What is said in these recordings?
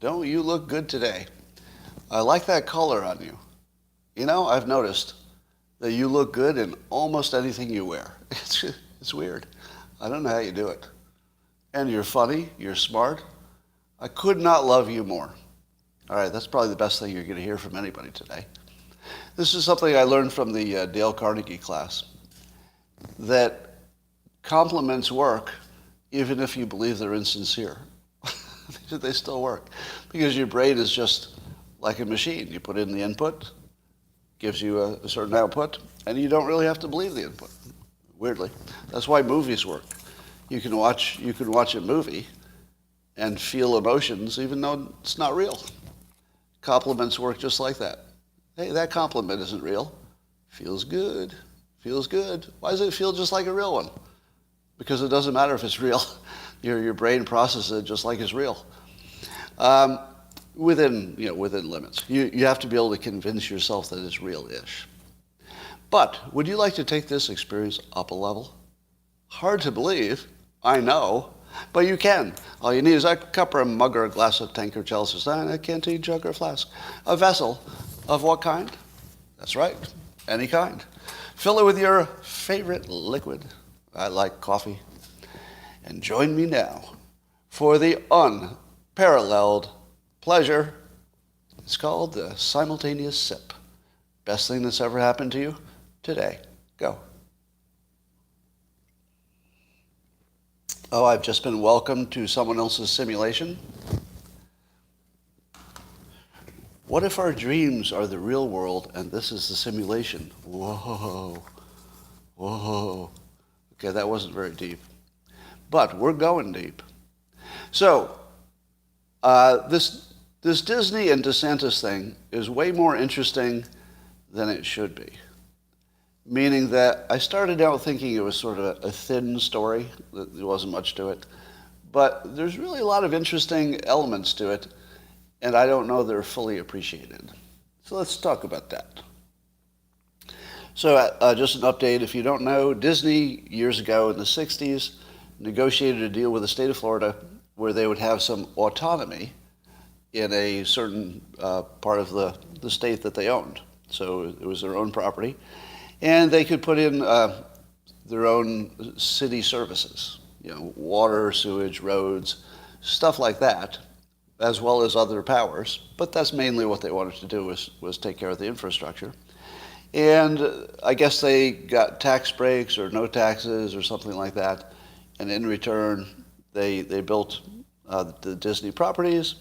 Don't you look good today? I like that color on you. You know, I've noticed that you look good in almost anything you wear. It's weird. I don't know how you do it. And you're funny, you're smart. I could not love you more. All right, that's probably the best thing you're going to hear from anybody today. This is something I learned from the Dale Carnegie class, that compliments work even if you believe they're insincere. They still work because your brain is just like a machine. You put in the input, gives you a certain output, and you don't really have to believe the input, weirdly. That's why movies work. You can watch a movie and feel emotions even though it's not real. Compliments work just like that. Hey, that compliment isn't real. Feels good. Feels good. Why does it feel just like a real one? Because it doesn't matter if it's real. Your brain processes it just like it's real. Within limits. You have to be able to convince yourself that it's real-ish. But would you like to take this experience up a level? Hard to believe, I know, but you can. All you need is a cup or a mug or a glass of tank or chalice, a canteen, jug or flask. A vessel of what kind? That's right, any kind. Fill it with your favorite liquid. I like coffee. And join me now for the unparalleled pleasure. It's called the simultaneous sip. Best thing that's ever happened to you today. Go. Oh, I've just been welcomed to someone else's simulation. What if our dreams are the real world and this is the simulation? Whoa. Whoa. Okay, that wasn't very deep. But we're going deep. So, this Disney and DeSantis thing is way more interesting than it should be. Meaning that I started out thinking it was sort of a thin story, that there wasn't much to it. But there's really a lot of interesting elements to it, and I don't know they're fully appreciated. So let's talk about that. So just an update, if you don't know, Disney years ago in the 60s negotiated a deal with the state of Florida where they would have some autonomy in a certain part of the state that they owned. So it was their own property. And they could put in their own city services, water, sewage, roads, stuff like that, as well as other powers. But that's mainly what they wanted to do was take care of the infrastructure. And I guess they got tax breaks or no taxes or something like that. And in return, they built the Disney properties.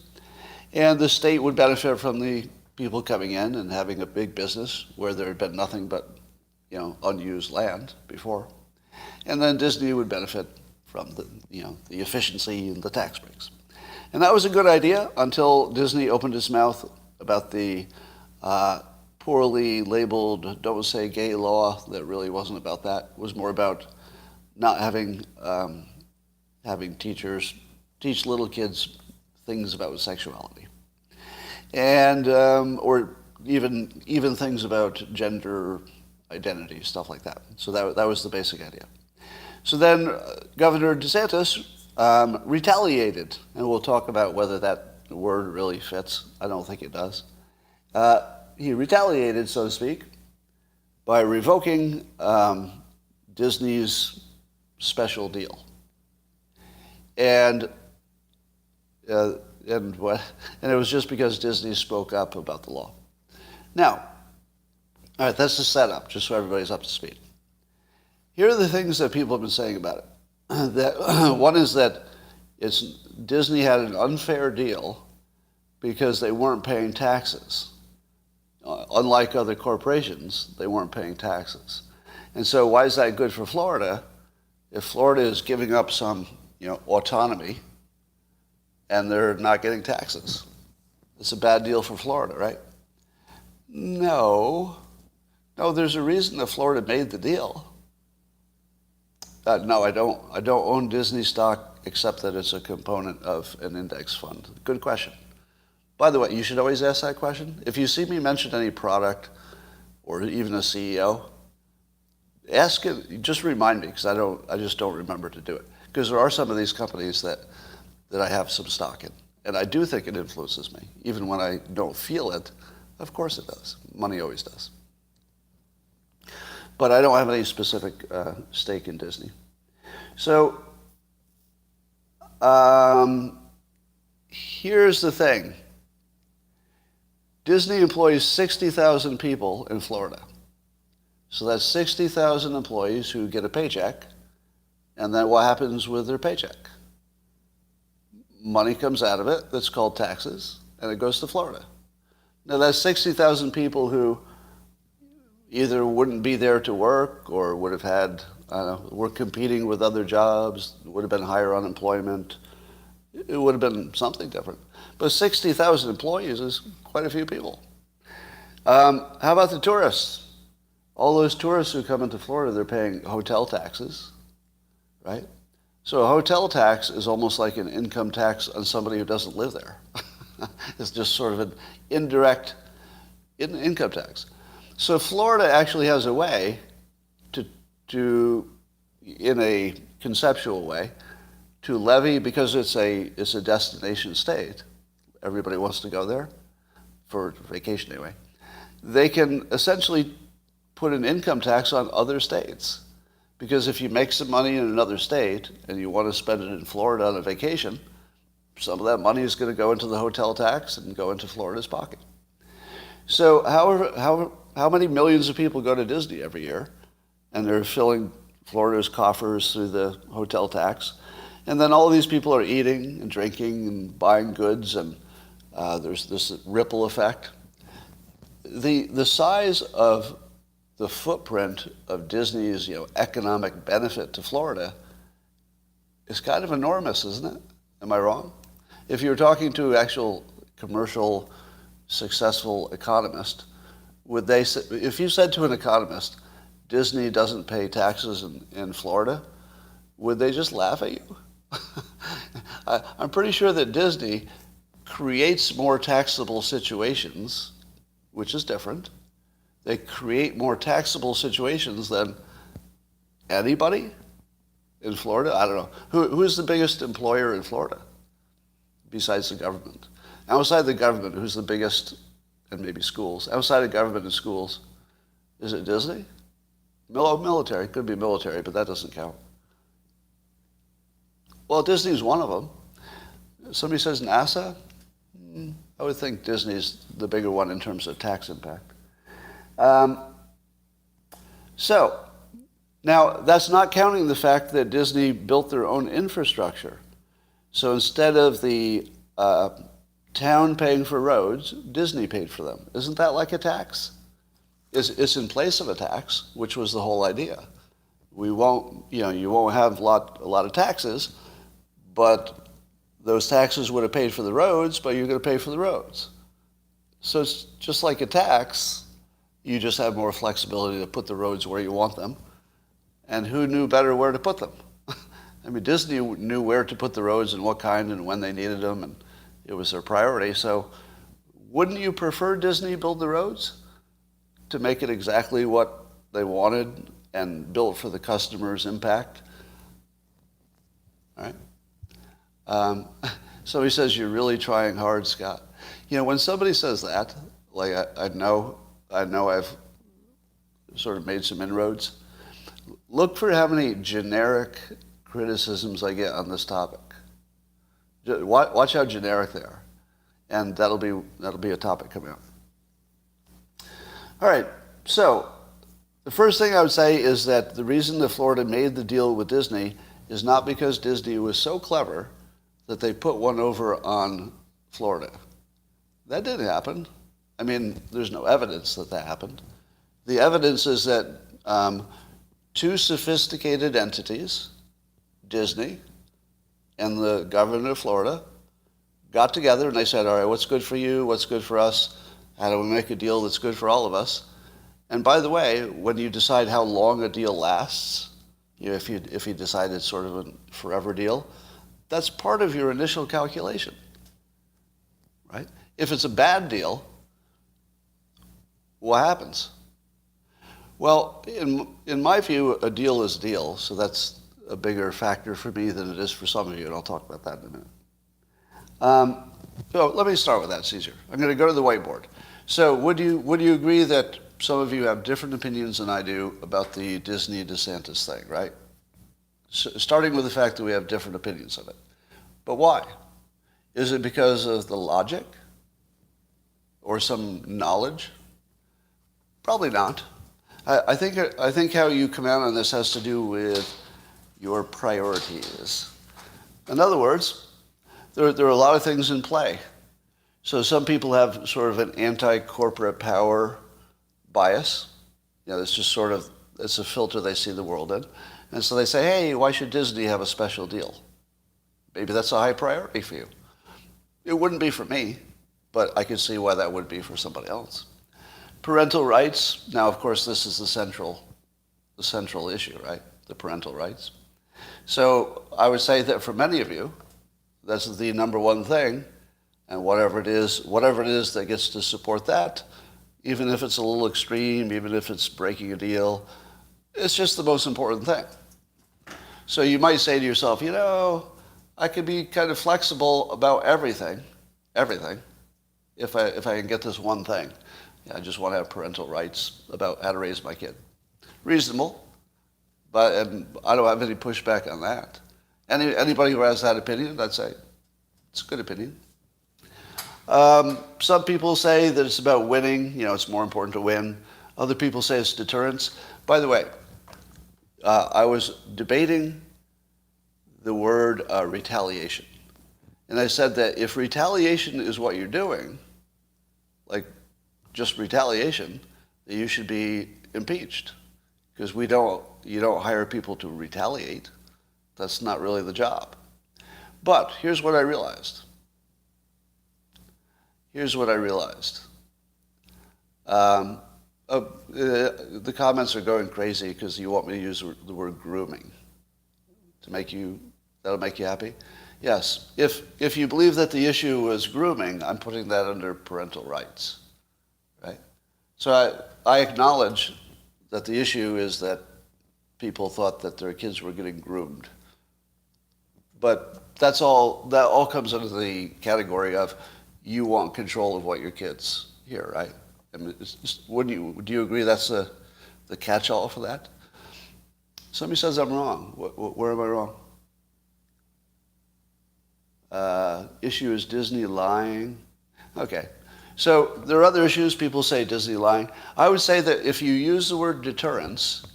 And the state would benefit from the people coming in and having a big business where there had been nothing but unused land before. And then Disney would benefit from the efficiency and the tax breaks. And that was a good idea until Disney opened its mouth about the poorly labeled "don't say gay" law that really wasn't about that. It was more about not having teachers teach little kids things about sexuality, and or even things about gender identity, stuff like that. So that was the basic idea. So then Governor DeSantis retaliated, and we'll talk about whether that word really fits. I don't think it does. He retaliated, so to speak, by revoking Disney's special deal, and it was just because Disney spoke up about the law. Now, all right, that's the setup, just so everybody's up to speed. Here are the things that people have been saying about it. One is that Disney had an unfair deal because they weren't paying taxes. Unlike other corporations, they weren't paying taxes. And so why is that good for Florida? If Florida is giving up some autonomy and they're not getting taxes, it's a bad deal for Florida, right? No, there's a reason that Florida made the deal. No, I don't own Disney stock except that it's a component of an index fund. Good question. By the way, you should always ask that question. If you see me mention any product or even a CEO, ask it. Just remind me because I just don't remember to do it. Because there are some of these companies that I have some stock in, And I do think it influences me. Even when I don't feel it, of course it does. Money always does. But I don't have any specific stake in Disney. So here's the thing. Disney employs 60,000 people in Florida. So that's 60,000 employees who get a paycheck. And then what happens with their paycheck? Money comes out of it that's called taxes, and it goes to Florida. Now that's 60,000 people who either wouldn't be there to work or would have had, were competing with other jobs, would have been higher unemployment. It would have been something different. But 60,000 employees is quite a few people. How about the tourists? All those tourists who come into Florida, they're paying hotel taxes, right? So a hotel tax is almost like an income tax on somebody who doesn't live there. It's just sort of an indirect income tax. So Florida actually has a way to, in a conceptual way, to levy, because it's a destination state. Everybody wants to go there for vacation anyway. They can essentially put an income tax on other states. Because if you make some money in another state and you want to spend it in Florida on a vacation, some of that money is going to go into the hotel tax and go into Florida's pocket. So how many millions of people go to Disney every year, and they're filling Florida's coffers through the hotel tax, and then all these people are eating and drinking and buying goods, and there's this ripple effect. The size of the footprint of Disney's economic benefit to Florida is kind of enormous, isn't it? Am I wrong? If you were talking to an actual commercial, successful economist, would they say, if you said to an economist, Disney doesn't pay taxes in Florida, would they just laugh at you? I'm pretty sure that Disney creates more taxable situations, which is different. They create more taxable situations than anybody in Florida. I don't know. Who's the biggest employer in Florida besides the government? Outside the government, who's the biggest, and maybe schools? Outside of government and schools, is it Disney? Military. Could be military, but that doesn't count. Well, Disney's one of them. Somebody says NASA? I would think Disney's the bigger one in terms of tax impact. So, now that's not counting the fact that Disney built their own infrastructure. So instead of the town paying for roads, Disney paid for them. Isn't that like a tax? It's in place of a tax, which was the whole idea. We won't, you won't have a lot of taxes, but those taxes would have paid for the roads, but you're going to pay for the roads. So it's just like a tax. You just have more flexibility to put the roads where you want them. And who knew better where to put them? I mean, Disney knew where to put the roads and what kind and when they needed them, and it was their priority. So wouldn't you prefer Disney build the roads to make it exactly what they wanted and built for the customer's impact? All right. Somebody says, you're really trying hard, Scott. When somebody says that, like I know I've sort of made some inroads. Look for how many generic criticisms I get on this topic. Watch how generic they are, and that'll be a topic coming up. All right, so the first thing I would say is that the reason that Florida made the deal with Disney is not because Disney was so clever that they put one over on Florida. That didn't happen. I mean, there's no evidence that happened. The evidence is that two sophisticated entities, Disney and the governor of Florida, got together and they said, all right, what's good for you? What's good for us? How do we make a deal that's good for all of us? And by the way, when you decide how long a deal lasts, if you decide it's sort of a forever deal, that's part of your initial calculation, right? If it's a bad deal, what happens? Well, in my view, a deal is a deal, so that's a bigger factor for me than it is for some of you, and I'll talk about that in a minute. So let me start with that. It's easier. I'm going to go to the whiteboard. So would you agree that some of you have different opinions than I do about the Disney DeSantis thing, right? So starting with the fact that we have different opinions of it. But why? Is it because of the logic or some knowledge? Probably not. I think how you come out on this has to do with your priorities. In other words, there are a lot of things in play. So some people have sort of an anti-corporate power bias. It's just sort of, it's a filter they see the world in. And so they say, hey, why should Disney have a special deal? Maybe that's a high priority for you. It wouldn't be for me, but I can see why that would be for somebody else. Parental rights. Now, of course, this is the central issue, right? The parental rights. So I would say that for many of you, that's the number one thing, and whatever it is that gets to support that, even if it's a little extreme, even if it's breaking a deal, it's just the most important thing. So you might say to yourself, I could be kind of flexible about everything, if I can get this one thing. I just want to have parental rights about how to raise my kid. Reasonable, but I don't have any pushback on that. Anybody who has that opinion, I'd say it's a good opinion. Some people say that it's about winning. It's more important to win. Other people say it's deterrence. By the way, I was debating the word retaliation. And I said that if retaliation is what you're doing, like just retaliation, then you should be impeached. Because you don't hire people to retaliate. That's not really the job. But here's what I realized. The comments are going crazy because you want me to use the word grooming that'll make you happy. Yes, if you believe that the issue was grooming, I'm putting that under parental rights, right? So I acknowledge that the issue is that people thought that their kids were getting groomed. But that all comes under the category of you want control of what your kids hear, right? I mean, do you agree that's the catch-all for that? Somebody says I'm wrong. Where am I wrong? Issue is Disney lying. Okay. So there are other issues. People say Disney lying. I would say that if you use the word deterrence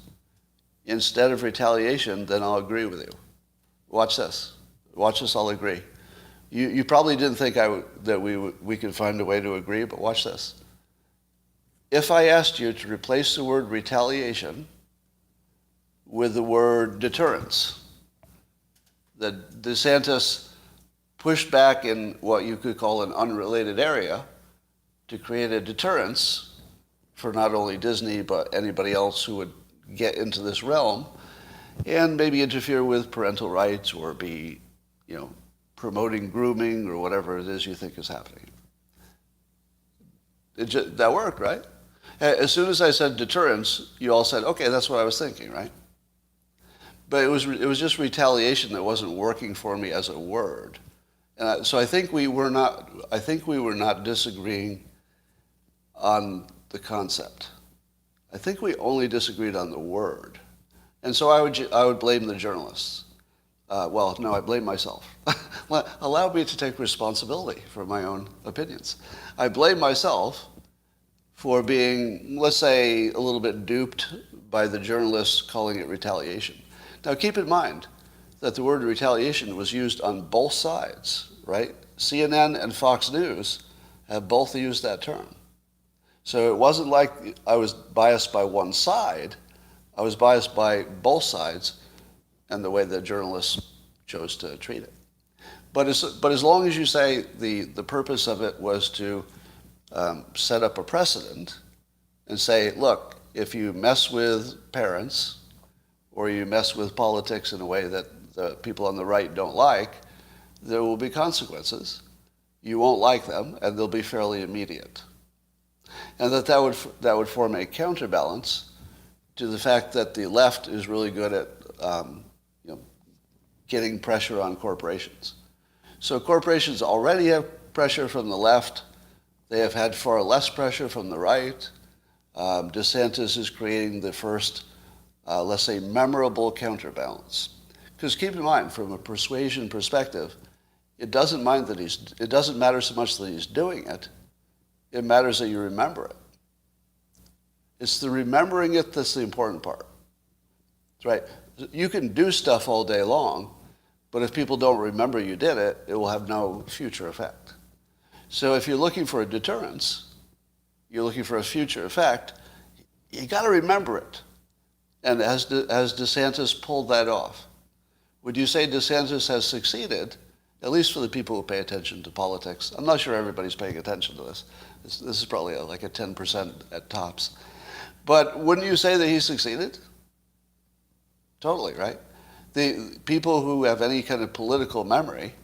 instead of retaliation, then I'll agree with you. Watch this. I'll agree. You probably didn't think that we could find a way to agree, but watch this. If I asked you to replace the word retaliation with the word deterrence, that DeSantis pushed back in what you could call an unrelated area to create a deterrence for not only Disney, but anybody else who would get into this realm and maybe interfere with parental rights or be, promoting grooming or whatever it is you think is happening. That worked, right? As soon as I said deterrence, you all said, okay, that's what I was thinking, right? But it was just retaliation that wasn't working for me as a word. And so I think we were not disagreeing on the concept. I think we only disagreed on the word. And so I would blame the journalists. I blame myself. Allow me to take responsibility for my own opinions. I blame myself for being, let's say, a little bit duped by the journalists calling it retaliation. Now keep in mind that the word retaliation was used on both sides, right? CNN and Fox News have both used that term. So it wasn't like I was biased by one side. I was biased by both sides and the way the journalists chose to treat it. But as long as you say the purpose of it was to set up a precedent and say, look, if you mess with parents or you mess with politics in a way that the people on the right don't like, there will be consequences. You won't like them, and they'll be fairly immediate. And that would form a counterbalance to the fact that the left is really good at getting pressure on corporations. So corporations already have pressure from the left. They have had far less pressure from the right. DeSantis is creating the first, let's say, memorable counterbalance. Because keep in mind, from a persuasion perspective, it doesn't matter so much that he's doing it. It matters that you remember it. It's the remembering it that's the important part. That's right. You can do stuff all day long, but if people don't remember you did it, it will have no future effect. So if you're looking for a deterrence, you're looking for a future effect, you got to remember it. And has DeSantis pulled that off? Would you say DeSantis has succeeded, at least for the people who pay attention to politics? I'm not sure everybody's paying attention to this. This is probably like a 10% at tops. But wouldn't you say that he succeeded? Totally, right? The people who have any kind of political memory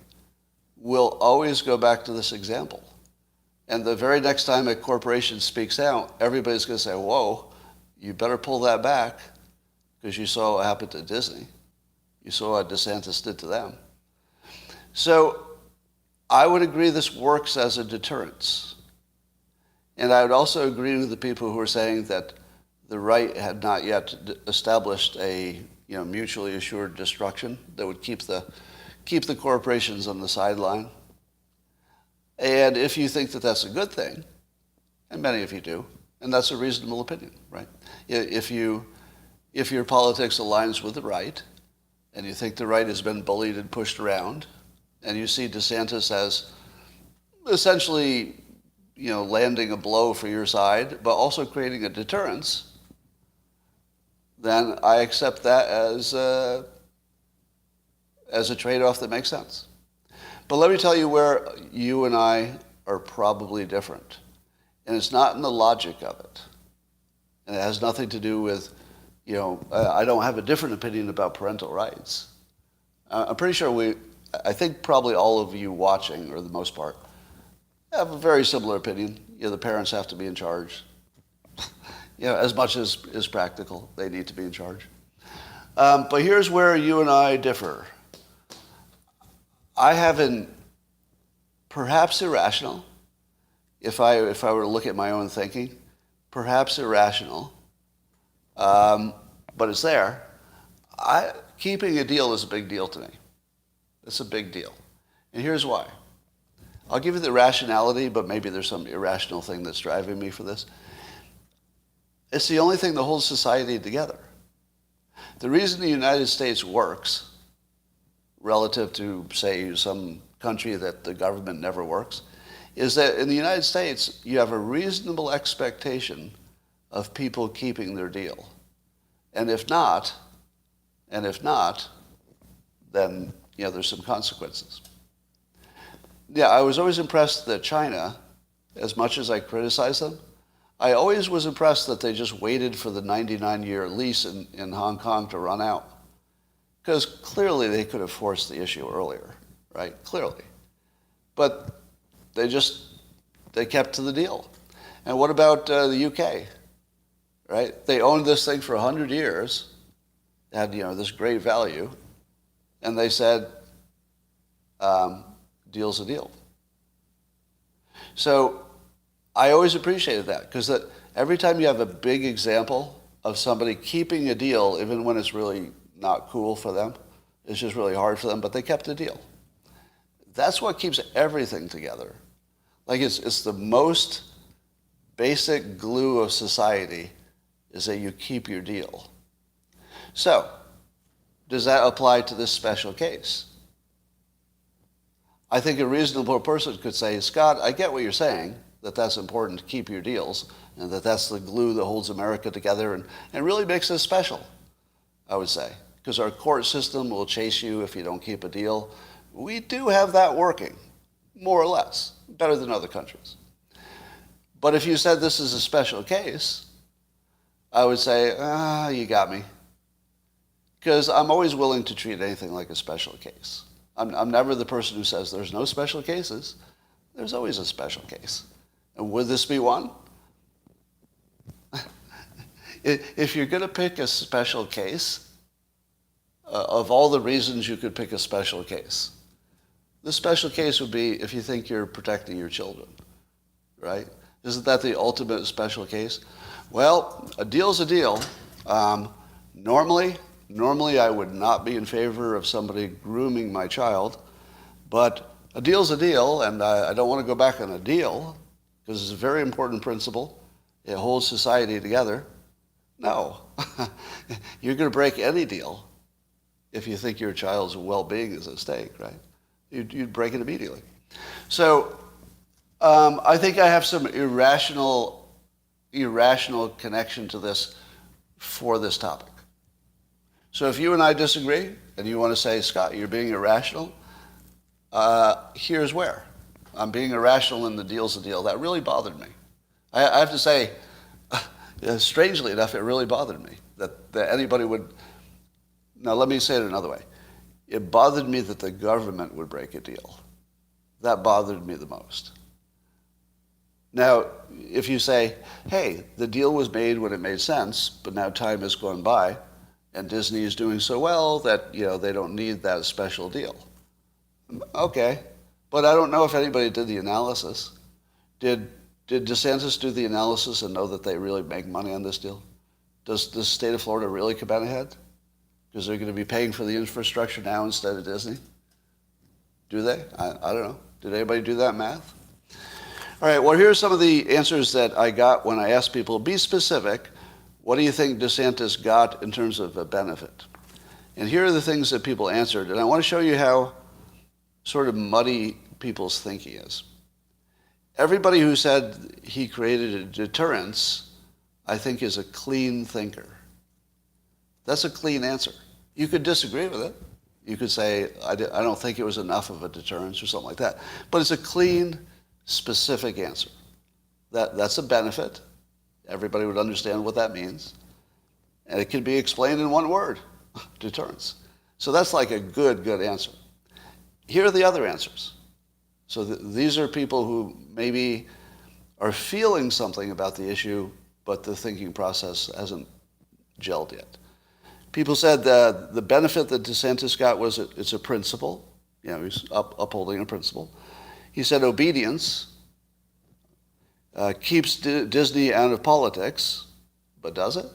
will always go back to this example. And the very next time a corporation speaks out, everybody's going to say, whoa, you better pull that back, because you saw what happened to Disney. You saw what DeSantis did to them. So I would agree this works as a deterrence. And I would also agree with the people who are saying that the right had not yet established a mutually assured destruction that would keep the corporations on the sideline. And if you think that that's a good thing, and many of you do, and that's a reasonable opinion, right? If your politics aligns with the right, and you think the right has been bullied and pushed around, and you see DeSantis as essentially, landing a blow for your side, but also creating a deterrence, then I accept that as a trade-off that makes sense. But let me tell you where you and I are probably different. And it's not in the logic of it. And it has nothing to do with, I don't have a different opinion about parental rights. I'm pretty sure I think probably all of you watching, or the most part, have a very similar opinion. The parents have to be in charge. As much as is practical, they need to be in charge. But here's where you and I differ. I have perhaps irrational, if I were to look at my own thinking, perhaps irrational, but it's there. Keeping a deal is a big deal to me. It's a big deal. And here's why. I'll give you the rationality, but maybe there's some irrational thing that's driving me for this. It's the only thing that holds society together. The reason the United States works, relative to, say, some country that the government never works, is that in the United States, you have a reasonable expectation of people keeping their deal. And if not, then there's some consequences. Yeah, I was always impressed that China, as much as I criticize them, I always was impressed that they just waited for the 99-year lease in Hong Kong to run out. Because clearly they could have forced the issue earlier, right? Clearly. But they kept to the deal. And what about the UK, right? They owned this thing for 100 years, had this great value, and they said, deal's a deal. So I always appreciated that, because every time you have a big example of somebody keeping a deal, even when it's really not cool for them, it's just really hard for them, but they kept the deal. That's what keeps everything together. Like it's the most basic glue of society is that you keep your deal. So, does that apply to this special case? I think a reasonable person could say, Scott, I get what you're saying, that that's important to keep your deals, and that that's the glue that holds America together and really makes us special, I would say. Because our court system will chase you if you don't keep a deal. We do have that working, more or less, better than other countries. But if you said this is a special case, I would say, you got me. Because I'm always willing to treat anything like a special case. I'm never the person who says there's no special cases. There's always a special case. And would this be one? If you're going to pick a special case, of all the reasons you could pick a special case, The special case would be if you think you're protecting your children, right? Isn't that the ultimate special case? Well, a deal's a deal. Normally, I would not be in favor of somebody grooming my child, but a deal's a deal, and I don't want to go back on a deal because it's a very important principle. It holds society together. No, you're going to break any deal if you think your child's well-being is at stake, right? You'd break it immediately. So I think I have some irrational connection to this for this topic. So if you and I disagree, and you want to say, Scott, you're being irrational, here's where. I'm being irrational in the deal's a deal. That really bothered me. I have to say, strangely enough, it really bothered me that anybody would. Now, let me say it another way. It bothered me that the government would break a deal. That bothered me the most. Now, if you say, hey, the deal was made when it made sense, but now time has gone by, and Disney is doing so well that, they don't need that special deal. Okay, but I don't know if anybody did the analysis. Did DeSantis do the analysis and know that they really make money on this deal? Does the state of Florida really come out ahead? Because they're going to be paying for the infrastructure now instead of Disney? Do they? I don't know. Did anybody do that math? All right, well, here are some of the answers that I got when I asked people, be specific. What do you think DeSantis got in terms of a benefit? And here are the things that people answered. And I want to show you how sort of muddy people's thinking is. Everybody who said he created a deterrence, I think, is a clean thinker. That's a clean answer. You could disagree with it. You could say, I don't think it was enough of a deterrence or something like that. But it's a clean, specific answer. That's a benefit. Everybody would understand what that means. And it can be explained in one word, deterrence. So that's like a good answer. Here are the other answers. So these are people who maybe are feeling something about the issue, but the thinking process hasn't gelled yet. People said the benefit that DeSantis got was it's a principle. He's upholding a principle. He said obedience keeps Disney out of politics, but does it?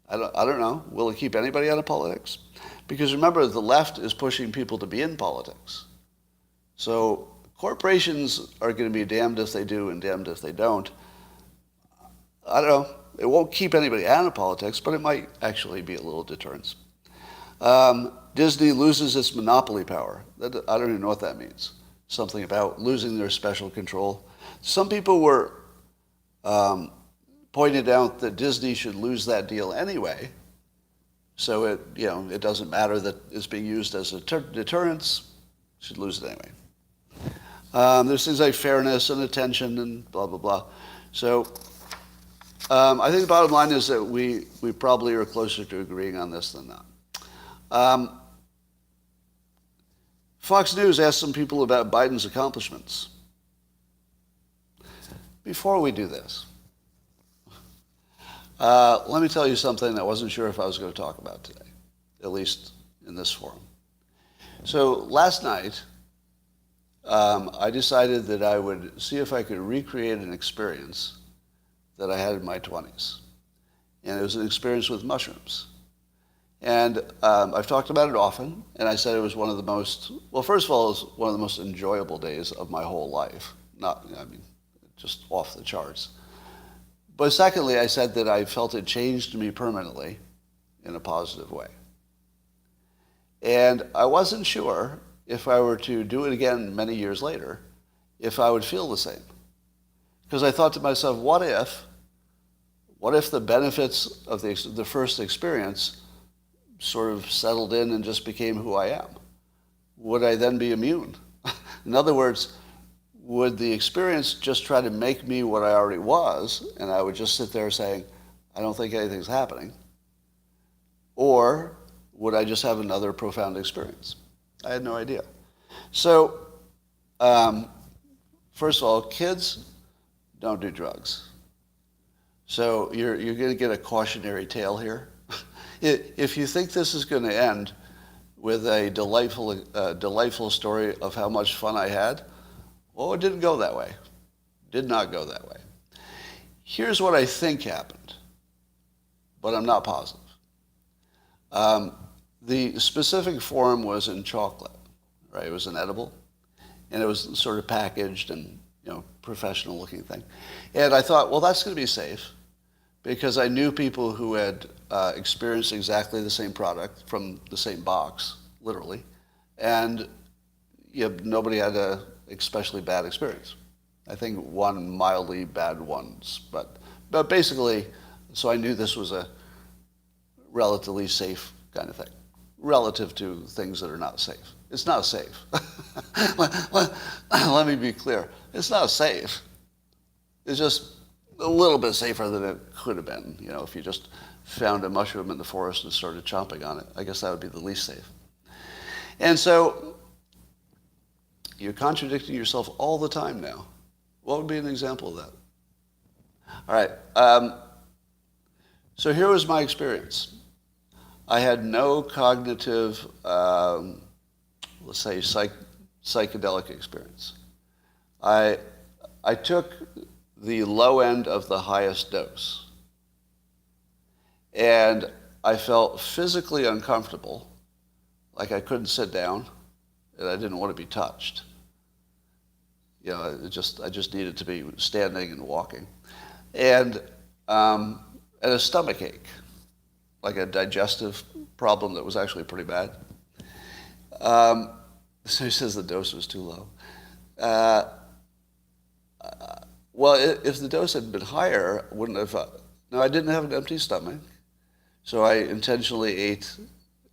I don't know. Will it keep anybody out of politics? Because remember, the left is pushing people to be in politics. So corporations are going to be damned if they do and damned if they don't. I don't know. It won't keep anybody out of politics, but it might actually be a little deterrence. Disney loses its monopoly power. I don't even know what that means. Something about losing their special control. Some people were pointed out that Disney should lose that deal anyway. So it doesn't matter that it's being used as a deterrence. Should lose it anyway. There's things like fairness and attention and blah, blah, blah. So I think the bottom line is that we probably are closer to agreeing on this than not. Fox News asked some people about Biden's accomplishments. Before we do this, let me tell you something I wasn't sure if I was going to talk about today, at least in this forum. So last night, I decided that I would see if I could recreate an experience that I had in my 20s. And it was an experience with mushrooms. And I've talked about it often, and I said it was one of the most, well, first of all, it was one of the most enjoyable days of my whole life. Just off the charts. But secondly, I said that I felt it changed me permanently in a positive way. And I wasn't sure if I were to do it again many years later, if I would feel the same. Because I thought to myself, what if the benefits of the first experience sort of settled in and just became who I am? Would I then be immune? In other words, would the experience just try to make me what I already was, and I would just sit there saying, I don't think anything's happening? Or would I just have another profound experience? I had no idea. So, first of all, kids don't do drugs. So you're going to get a cautionary tale here. If you think this is going to end with a delightful story of how much fun I had. Well, it didn't go that way. Did not go that way. Here's what I think happened, but I'm not positive. The specific form was in chocolate, right? It was an edible, and it was sort of packaged and, professional looking thing. And I thought, well, that's going to be safe, because I knew people who had experienced exactly the same product from the same box, literally, and nobody had a especially bad experience. I think one mildly bad once, but basically, so I knew this was a relatively safe kind of thing, relative to things that are not safe. It's not safe. Let me be clear. It's not safe. It's just a little bit safer than it could have been. If you just found a mushroom in the forest and started chomping on it, I guess that would be the least safe. And so you're contradicting yourself all the time now. What would be an example of that? All right. So here was my experience. I had no cognitive, let's say, psychedelic experience. I took the low end of the highest dose, and I felt physically uncomfortable, like I couldn't sit down, and I didn't want to be touched. I just needed to be standing and walking, and a stomach ache, like a digestive problem that was actually pretty bad. So he says the dose was too low. Well, if the dose had been higher, I wouldn't have. No, I didn't have an empty stomach, so I intentionally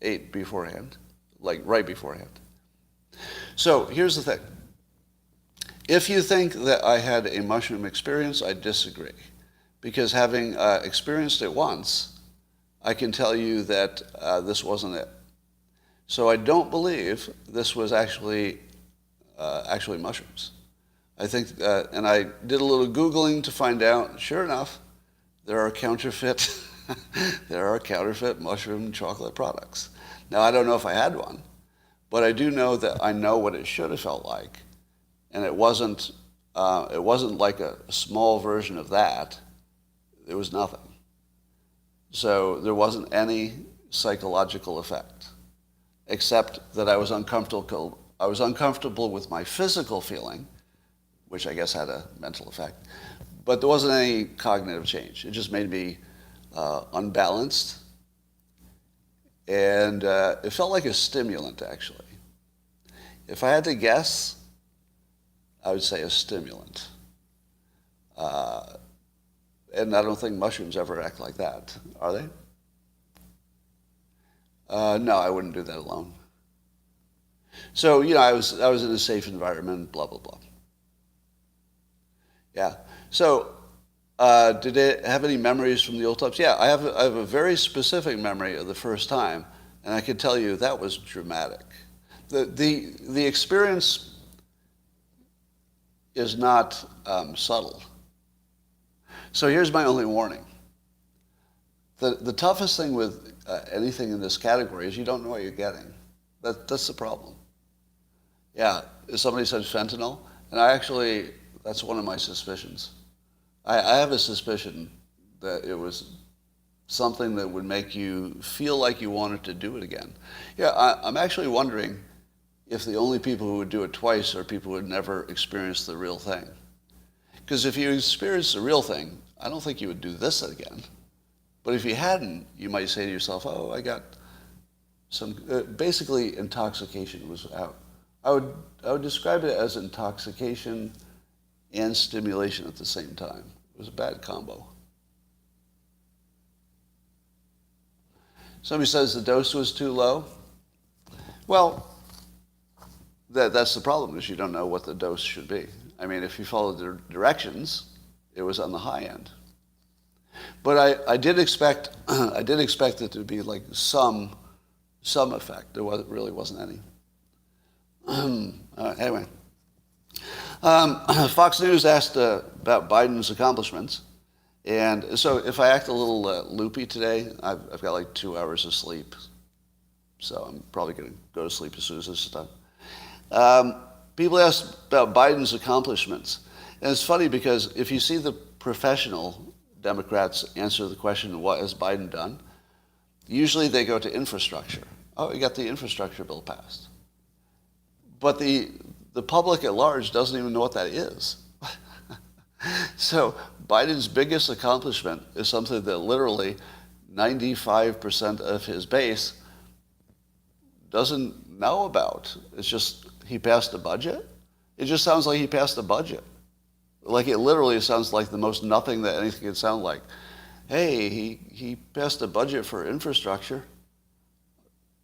ate beforehand, like right beforehand. So here's the thing. If you think that I had a mushroom experience, I disagree, because having experienced it once, I can tell you that this wasn't it. So I don't believe this was actually mushrooms. I think, and I did a little Googling to find out, sure enough, there are counterfeit mushroom chocolate products. Now, I don't know if I had one, but I do know that I know what it should have felt like, and it wasn't like a small version of that. There was nothing. So there wasn't any psychological effect, except that I was uncomfortable. I was uncomfortable with my physical feeling, which I guess had a mental effect, but there wasn't any cognitive change. It just made me unbalanced, and it felt like a stimulant, actually. If I had to guess, I would say a stimulant. And I don't think mushrooms ever act like that, are they? No, I wouldn't do that alone. So, I was in a safe environment, blah, blah, blah. Yeah. So, did it have any memories from the old times? Yeah, I have a very specific memory of the first time, and I can tell you that was dramatic. The experience is not subtle. So here's my only warning. The toughest thing with anything in this category is you don't know what you're getting. That's the problem. Yeah, somebody said fentanyl, and that's one of my suspicions. I have a suspicion that it was something that would make you feel like you wanted to do it again. Yeah, I'm actually wondering if the only people who would do it twice are people who had never experienced the real thing. Because if you experienced the real thing, I don't think you would do this again. But if you hadn't, you might say to yourself, oh, I got some, basically intoxication was out. I would describe it as intoxication and stimulation at the same time. It was a bad combo. Somebody says the dose was too low. Well, that's the problem, is you don't know what the dose should be. I mean, if you follow the directions, it was on the high end. But I did expect it to be like some effect. There really wasn't any. Anyway, Fox News asked about Biden's accomplishments, and so if I act a little loopy today, I've got like 2 hours of sleep, so I'm probably going to go to sleep as soon as this is done. People ask about Biden's accomplishments. And it's funny because if you see the professional Democrats answer the question, what has Biden done? Usually they go to infrastructure. Oh, we got the infrastructure bill passed. But the public at large doesn't even know what that is. So Biden's biggest accomplishment is something that literally 95% of his base doesn't know about. It's just he passed a budget. It just sounds like he passed a budget. Like it literally sounds like the most nothing that anything could sound like. Hey, he passed a budget for infrastructure.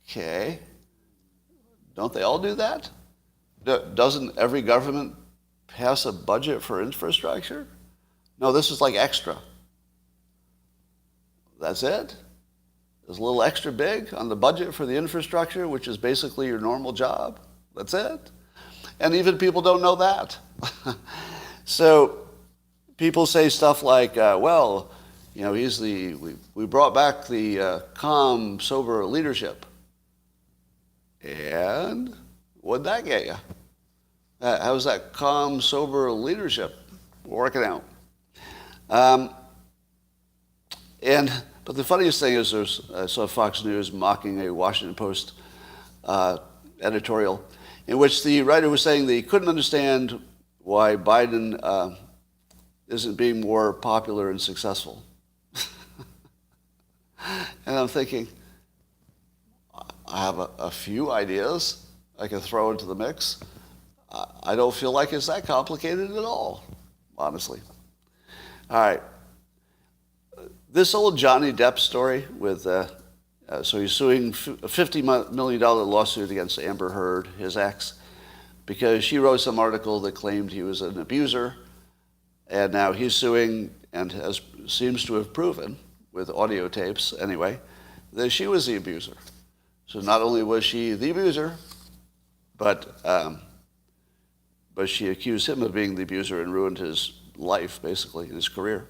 Okay. Don't they all do that? Doesn't every government pass a budget for infrastructure? No, this is like extra. That's it? It's a little extra big on the budget for the infrastructure, which is basically your normal job. That's it. And even people don't know that. So people say stuff like, well, you know, we brought back the calm, sober leadership. And what'd that get you? How's that calm, sober leadership working out? But the funniest thing is I saw Fox News mocking a Washington Post editorial in which the writer was saying that he couldn't understand why Biden isn't being more popular and successful. And I'm thinking, I have a few ideas I can throw into the mix. I don't feel like it's that complicated at all, honestly. All right. This old Johnny Depp story with, so he's suing a $50 million lawsuit against Amber Heard, his ex, because she wrote some article that claimed he was an abuser, and now he's suing and seems to have proven, with audio tapes anyway, that she was the abuser. So not only was she the abuser, but she accused him of being the abuser and ruined his life, basically, and his career.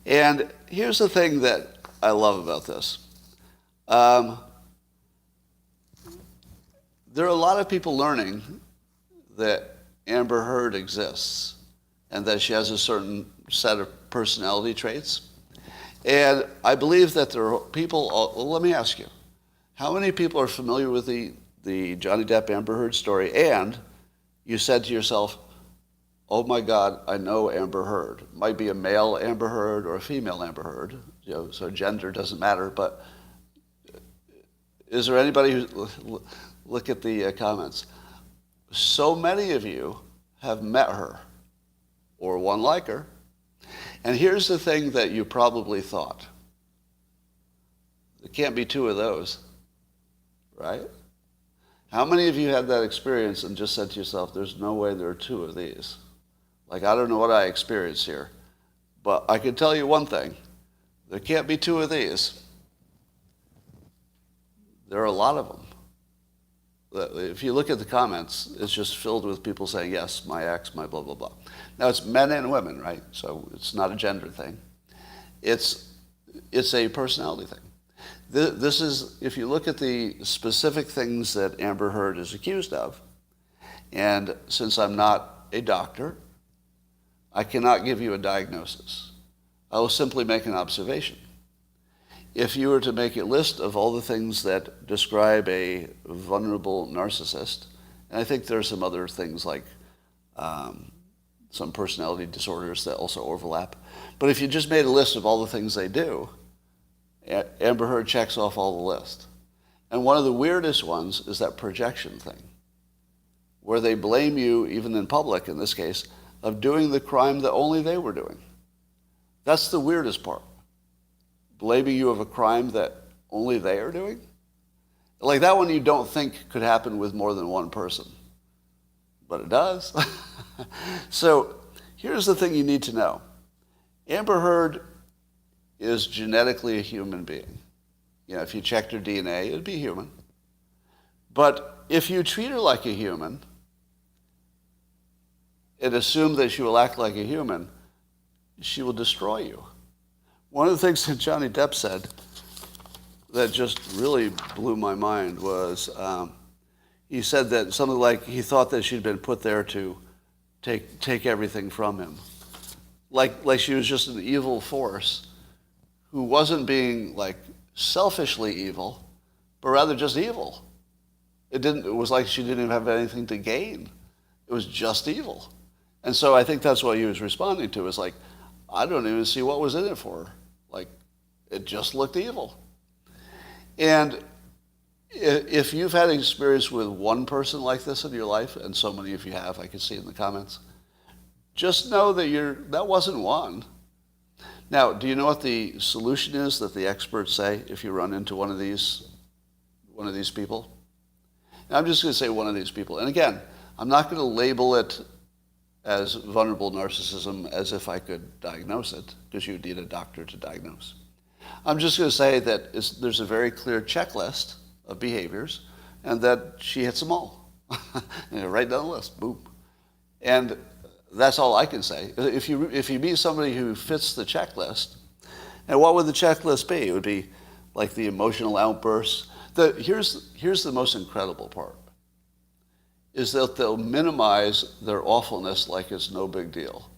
And here's the thing that I love about this. There are a lot of people learning that Amber Heard exists and that she has a certain set of personality traits. And I believe that there are people, well, let me ask you, how many people are familiar with the Johnny Depp Amber Heard story, and you said to yourself, oh my God, I know Amber Heard. It might be a male Amber Heard or a female Amber Heard, you know, so gender doesn't matter, but is there anybody who, look at the comments. So many of you have met her or one like her. And here's the thing that you probably thought. There can't be two of those, right? How many of you had that experience and just said to yourself, there's no way there are two of these? Like, I don't know what I experienced here, but I can tell you one thing. There can't be two of these. There are a lot of them. If you look at the comments, it's just filled with people saying, yes, my ex, my blah, blah, blah. Now, it's men and women, right? So it's not a gender thing. It's a personality thing. This is, if you look at the specific things that Amber Heard is accused of, and since I'm not a doctor, I cannot give you a diagnosis. I will simply make an observation. If you were to make a list of all the things that describe a vulnerable narcissist, and I think there are some other things like some personality disorders that also overlap, but if you just made a list of all the things they do, Amber Heard checks off all the list. And one of the weirdest ones is that projection thing, where they blame you, even in public in this case, of doing the crime that only they were doing. That's the weirdest part. Blaming you of a crime that only they are doing? Like that one you don't think could happen with more than one person. But it does. So here's the thing you need to know. Amber Heard is genetically a human being. You know, if you checked her DNA, it'd be human. But if you treat her like a human and assume that she will act like a human, she will destroy you. One of the things that Johnny Depp said that just really blew my mind was he said that something like he thought that she'd been put there to take everything from him. Like she was just an evil force who wasn't being like selfishly evil, but rather just evil. It was like she didn't even have anything to gain. It was just evil. And so I think that's what he was responding to, is like, I don't even see what was in it for her. Like, it just looked evil. And if you've had experience with one person like this in your life, and so many of you have, I can see in the comments, just know that that wasn't one. Now, do you know what the solution is that the experts say if you run into one of these people? And I'm just going to say one of these people. And again, I'm not going to label it as vulnerable narcissism as if I could diagnose it, because you need a doctor to diagnose. I'm just going to say that there's a very clear checklist of behaviors, and that she hits them all. Right down the list, boom. And that's all I can say. If you meet somebody who fits the checklist, and what would the checklist be? It would be like the emotional outbursts. Here's the most incredible part, is that they'll minimize their awfulness like it's no big deal.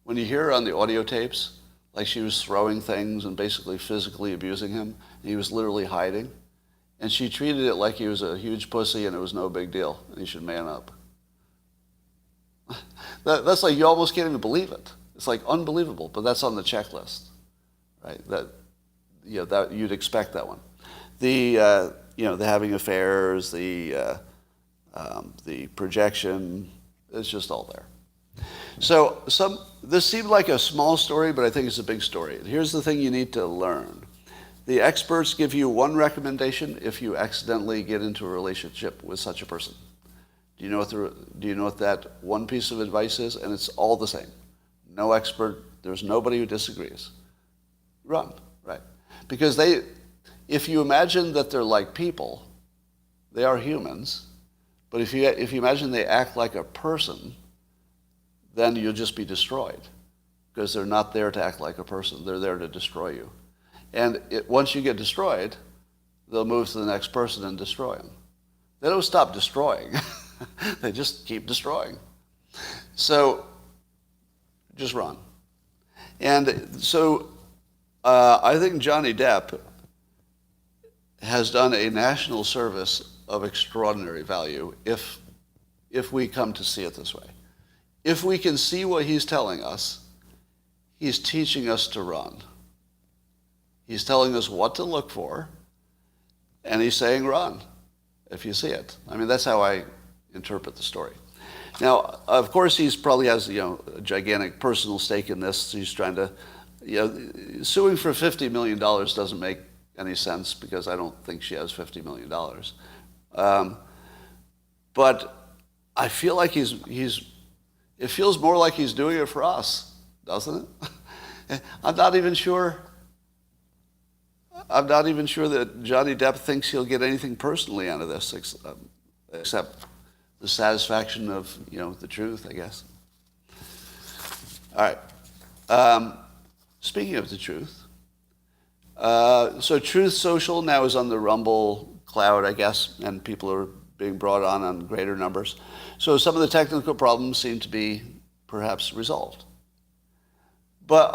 When you hear her on the audio tapes, like she was throwing things and basically physically abusing him, and he was literally hiding, and she treated it like he was a huge pussy and it was no big deal, and he should man up. That's like, you almost can't even believe it. It's like unbelievable, but that's on the checklist, right? That you'd expect that one. The having affairs, the projection, it's just all there. So this seemed like a small story, but I think it's a big story. And here's the thing you need to learn. The experts give you one recommendation if you accidentally get into a relationship with such a person. Do you know what that one piece of advice is? And it's all the same. No expert, there's nobody who disagrees. Run, right? Because if you imagine that they're like people, they are humans, but if you imagine they act like a person, then you'll just be destroyed, because they're not there to act like a person. They're there to destroy you. And once you get destroyed, they'll move to the next person and destroy them. They don't stop destroying. They just keep destroying. So just run. And so I think Johnny Depp has done a national service of extraordinary value if we come to see it this way. If we can see what he's telling us, he's teaching us to run. He's telling us what to look for, and he's saying run if you see it. I mean, that's how I interpret the story. Now, of course, he probably has a gigantic personal stake in this. He's trying to, suing for $50 million doesn't make any sense, because I don't think she has $50 million. But I feel like it feels more like he's doing it for us, doesn't it? I'm not even sure that Johnny Depp thinks he'll get anything personally out of this, except the satisfaction of, the truth, I guess. All right. Speaking of the truth, so Truth Social now is on the Rumble cloud, I guess, and people are being brought on greater numbers. So some of the technical problems seem to be perhaps resolved. But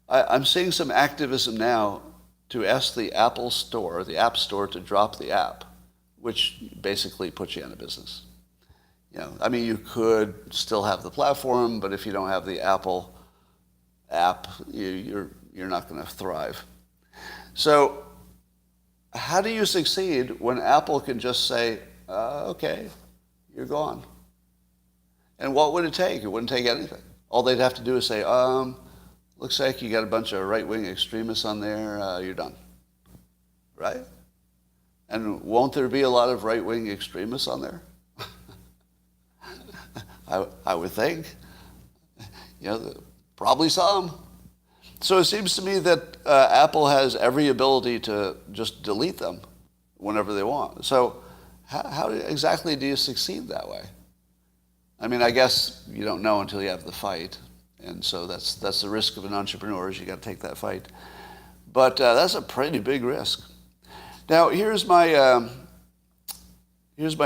I'm seeing some activism now to ask the App Store, to drop the app, which basically puts you out of business. You could still have the platform, but if you don't have the Apple app, you're not going to thrive. So how do you succeed when Apple can just say, okay, you're gone? And what would it take? It wouldn't take anything. All they'd have to do is say, looks like you got a bunch of right-wing extremists on there, you're done. Right? And won't there be a lot of right-wing extremists on there? I would think. Probably some. So it seems to me that Apple has every ability to just delete them whenever they want. So how exactly do you succeed that way? I mean, I guess you don't know until you have the fight. And so that's the risk of an entrepreneur, is you got to take that fight. But that's a pretty big risk. Now, here's my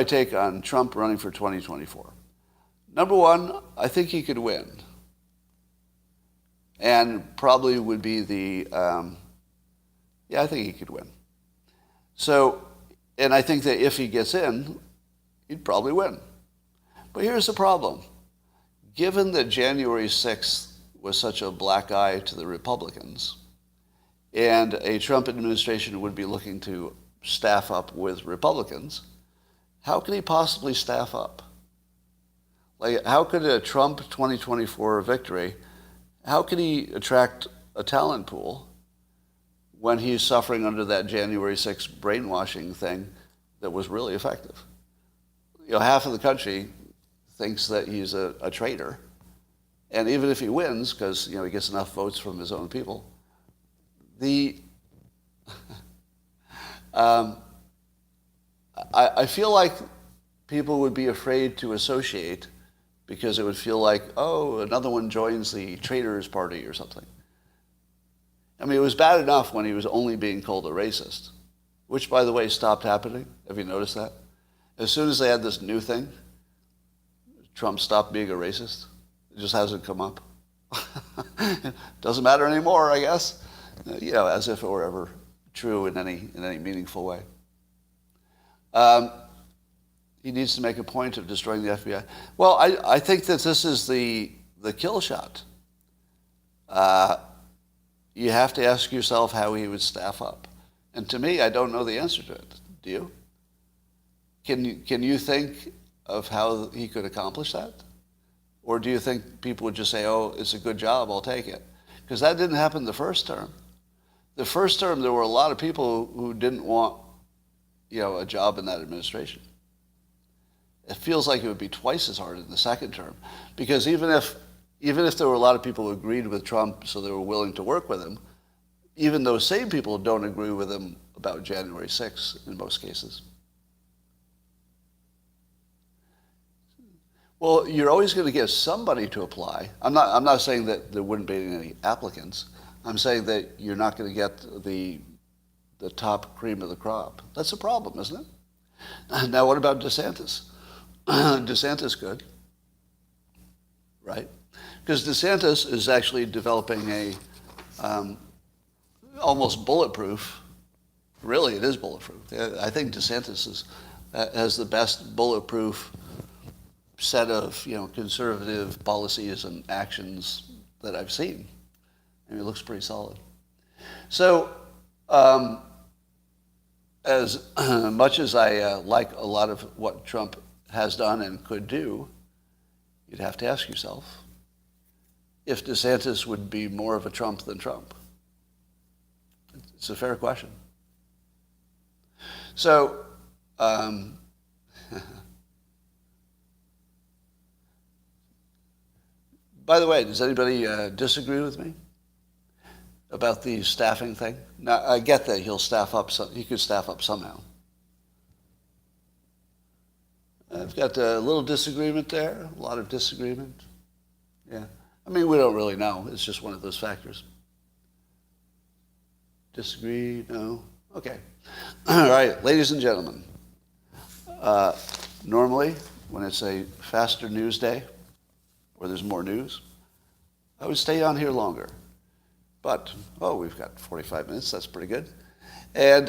take on Trump running for 2024. Number one, I think he could win. And probably would be I think he could win. So, and I think that if he gets in, he'd probably win. But here's the problem. Given that January 6th was such a black eye to the Republicans, and a Trump administration would be looking to staff up with Republicans, how could he possibly staff up? Like, how could a Trump 2024 victory, how could he attract a talent pool when he's suffering under that January 6th brainwashing thing that was really effective? Half of the country thinks that he's a traitor. And even if he wins, because he gets enough votes from his own people, I feel like people would be afraid to associate because it would feel like, oh, another one joins the traitors party or something. I mean, it was bad enough when he was only being called a racist, which, by the way, stopped happening. Have you noticed that? As soon as they had this new thing, Trump stopped being a racist. It just hasn't come up. Doesn't matter anymore, I guess. As if it were ever true in any meaningful way. He needs to make a point of destroying the FBI. Well, I think that this is the kill shot. You have to ask yourself how he would staff up. And to me, I don't know the answer to it. Do you? Can you think of how he could accomplish that? Or do you think people would just say, oh, it's a good job, I'll take it? Because that didn't happen the first term. The first term, there were a lot of people who didn't want, a job in that administration. It feels like it would be twice as hard in the second term. Because even if there were a lot of people who agreed with Trump, so they were willing to work with him, even those same people don't agree with him about January 6th in most cases. Well, you're always going to get somebody to apply. I'm not saying that there wouldn't be any applicants. I'm saying that you're not going to get the top cream of the crop. That's a problem, isn't it? Now, what about DeSantis? DeSantis could, right? Because DeSantis is actually developing a almost bulletproof. Really, it is bulletproof. I think DeSantis has the best bulletproof set of conservative policies and actions that I've seen. I mean, it looks pretty solid. So, as much as I like a lot of what Trump has done and could do, you'd have to ask yourself if DeSantis would be more of a Trump than Trump. It's a fair question. So, by the way, does anybody disagree with me about the staffing thing? Now, I get that he'll staff up. He could staff up somehow. I've got a little disagreement there, a lot of disagreement. Yeah. I mean, we don't really know. It's just one of those factors. Disagree? No? Okay. All right, ladies and gentlemen. Normally, when it's a faster news day, where there's more news, I would stay on here longer. But, we've got 45 minutes. That's pretty good. And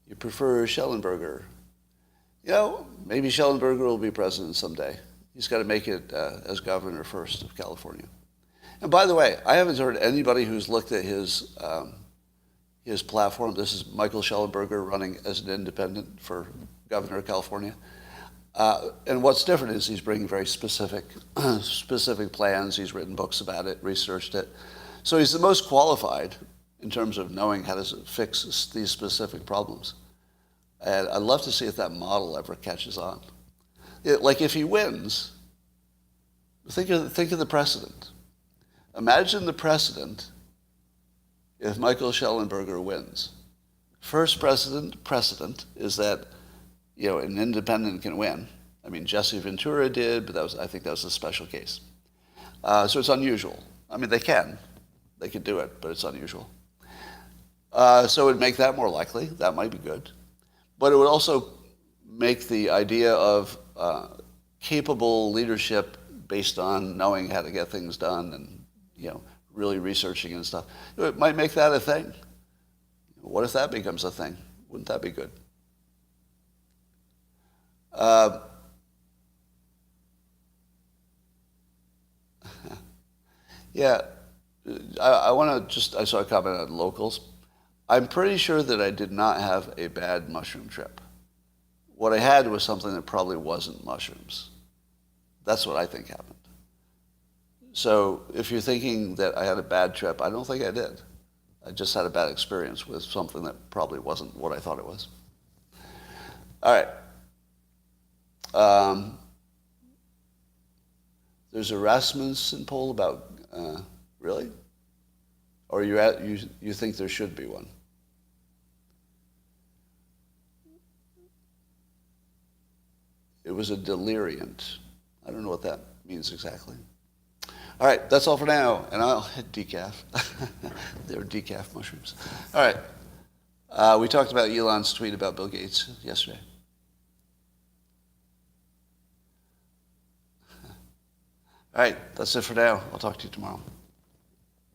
you prefer Schellenberger. Maybe Schellenberger will be president someday. He's got to make it as governor first of California. And by the way, I haven't heard anybody who's looked at his platform. This is Michael Schellenberger running as an independent for governor of California. And what's different is he's bringing very specific plans. He's written books about it, researched it. So he's the most qualified in terms of knowing how to fix these specific problems. And I'd love to see if that model ever catches on. Like if he wins, think of the precedent. Imagine the precedent if Michael Schellenberger wins. First precedent is that an independent can win. I mean, Jesse Ventura did, but I think that was a special case. So it's unusual. I mean, they can. They could do it, but it's unusual. So it would make that more likely. That might be good. But it would also make the idea of capable leadership based on knowing how to get things done and, really researching and stuff. It might make that a thing. What if that becomes a thing? Wouldn't that be good? Yeah, I want to I saw a comment on locals. I'm pretty sure that I did not have a bad mushroom trip. What I had was something that probably wasn't mushrooms. That's what I think happened. So if you're thinking that I had a bad trip, I don't think I did. I just had a bad experience with something that probably wasn't what I thought it was. All right. There's a Rasmussen poll about, really? Or you think there should be one? It was a deliriant. I don't know what that means exactly. All right, that's all for now, and I'll hit decaf. They're decaf mushrooms. All right, we talked about Elon's tweet about Bill Gates yesterday. All right, that's it for now. I'll talk to you tomorrow.